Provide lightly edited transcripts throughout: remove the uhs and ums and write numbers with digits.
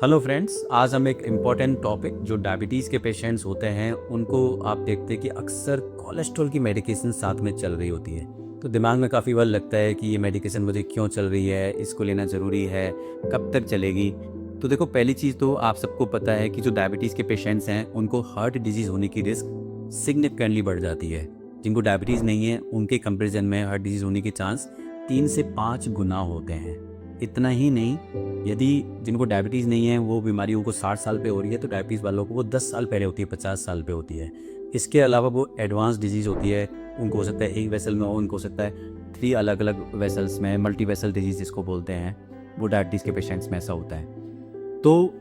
Hello friends, आज हम एक इम्पॉर्टेंट टॉपिक जो डायबिटीज़ के पेशेंट्स होते हैं उनको आप देखते हैं कि अक्सर कोलेस्ट्रॉल की मेडिकेशन साथ में चल रही होती है। तो दिमाग में काफ़ी बार लगता है कि ये मेडिकेशन मुझे क्यों चल रही है, इसको लेना ज़रूरी है, कब तक चलेगी। तो देखो, पहली चीज़ तो आप सबको पता है कि जो डायबिटीज़ के पेशेंट्स हैं उनको हार्ट डिजीज़ होने की रिस्क सिग्निफिकेंटली बढ़ जाती है। जिनको डायबिटीज़ नहीं है उनके कंपेरिजन में हार्ट डिजीज़ होने के चांस 3 से 5 गुना होते हैं। इतना ही नहीं, यदि जिनको डायबिटीज़ नहीं है वो बीमारी उनको 60 साल पे हो रही है तो डायबिटीज़ वालों को वो 10 साल पहले होती है, 50 साल पे होती है। इसके अलावा वो एडवांस डिजीज़ होती है, उनको हो सकता है एक वेसल में हो, उनको हो सकता है 3 अलग-अलग वेसल्स में, मल्टी वेसल डिजीज़ जिसको बोलते हैं, वो डायबिटीज़ के पेशेंट्स में ऐसा होता है। तो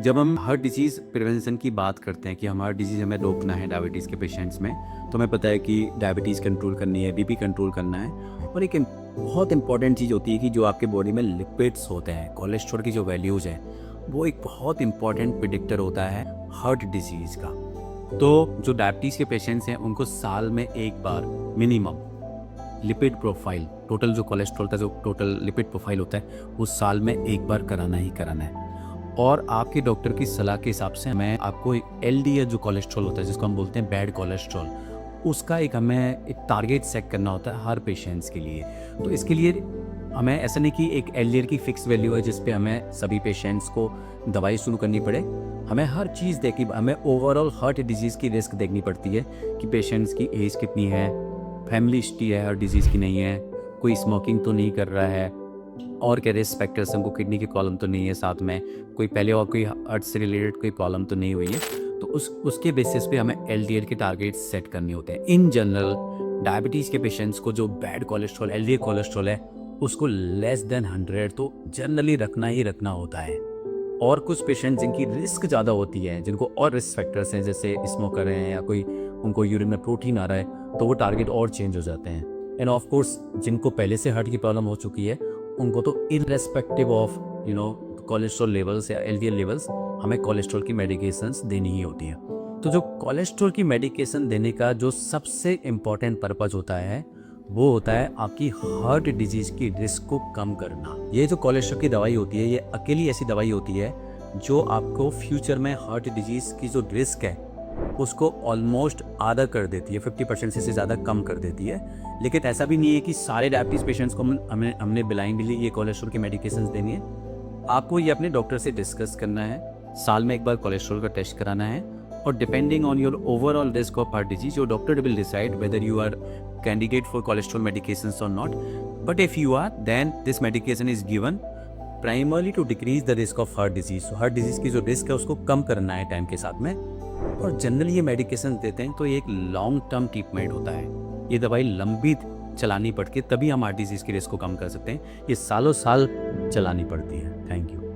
जब हम हार्ट डिजीज़ प्रिवेंशन की बात करते हैं कि हम हार्ट डिजीज़ हमें रोकना है डायबिटीज़ के पेशेंट्स में, तो हमें पता है कि डायबिटीज़ कंट्रोल करनी है, बीपी कंट्रोल करना है। और एक बहुत इंपॉर्टेंट चीज़ होती है कि जो आपके बॉडी में लिपिड्स होते हैं, कोलेस्ट्रॉल की जो वैल्यूज़ हैं, वो एक बहुत इंपॉर्टेंट प्रिडिक्टर होता है हार्ट डिजीज़ का। तो जो डायबिटीज़ के पेशेंट्स हैं उनको साल में एक बार मिनिमम लिपिड प्रोफाइल, टोटल जो कोलेस्ट्रॉल का जो टोटल लिपिड प्रोफाइल होता है वो साल में एक बार कराना ही कराना है। और आपके डॉक्टर की सलाह के हिसाब से मैं आपको एलडीएल जो कोलेस्ट्रॉल होता है जिसको हम बोलते हैं बैड कोलेस्ट्रॉल, उसका हमें एक टारगेट सेट करना होता है हर पेशेंट्स के लिए। तो इसके लिए हमें ऐसा नहीं कि एक एलडीएल की फिक्स वैल्यू है जिस पे हमें सभी पेशेंट्स को दवाई शुरू करनी पड़े। हमें हर चीज़ देखी, हमें ओवरऑल हार्ट डिजीज़ की रिस्क देखनी पड़ती है कि पेशेंट्स की एज कितनी है, फैमिली हिस्ट्री है हार्ट डिजीज़ की नहीं है, कोई स्मोकिंग तो नहीं कर रहा है, और क्या रिस्क फैक्टर्स, हमको किडनी की प्रॉब्लम तो नहीं है, साथ में कोई पहले और कोई हार्ट से रिलेटेड कोई प्रॉब्लम तो नहीं हुई है। तो उसके बेसिस पे हमें एलडीएल के टारगेट सेट करने होते हैं। इन जनरल डायबिटीज़ के पेशेंट्स को जो बैड कोलेस्ट्रॉल, एलडीएल कोलेस्ट्रॉल है, उसको लेस देन 100 तो जनरली रखना ही रखना होता है। और कुछ पेशेंट जिनकी रिस्क ज़्यादा होती है, जिनको और रिस्क फैक्टर्स हैं, जैसे स्मोकर हैं या कोई उनको यूरिन में प्रोटीन आ रहा है, तो वो टारगेट और चेंज हो जाते हैं। एंड ऑफ कोर्स जिनको पहले से हार्ट की प्रॉब्लम हो चुकी है उनको तो इररेस्पेक्टिव ऑफ कोलेस्ट्रॉल लेवल्स या एलडीएल लेवल्स हमें कोलेस्ट्रॉल की मेडिकेशंस देनी ही होती है। तो जो कोलेस्ट्रॉल की मेडिकेशन देने का जो सबसे इम्पॉर्टेंट पर्पज़ होता है वो होता है आपकी हार्ट डिजीज़ की रिस्क को कम करना। ये जो कोलेस्ट्रॉल की दवाई होती है ये अकेली ऐसी दवाई होती है जो आपको फ्यूचर में हार्ट डिजीज़ की जो रिस्क है उसको ऑलमोस्ट आधा कर देती है, 50% से ज़्यादा कम कर देती है। लेकिन ऐसा भी नहीं है कि सारे डायबिटीज़ पेशेंट्स को हमने ब्लाइंडली ये कोलेस्ट्रॉल की मेडिकेशंस देनी है। आपको ये अपने डॉक्टर से डिस्कस करना है, साल में एक बार कोलेस्ट्रॉल का टेस्ट कराना है, और depending on your overall risk of heart disease your doctor will decide whether you are candidate for cholesterol medications और not. But if you are, then this medication is given primarily to decrease the risk of heart disease. Heart disease की जो risk है उसको कम करना है time के साथ में। और जनरली ये मेडिकेशन देते हैं तो ये एक लॉन्ग टर्म ट्रीटमेंट होता है। ये दवाई लंबी चलानी पड़ती है तभी हम हार्ट डिजीज़ की रिस्क को कम कर सकते हैं। ये सालों साल चलानी पड़ती है। Thank you.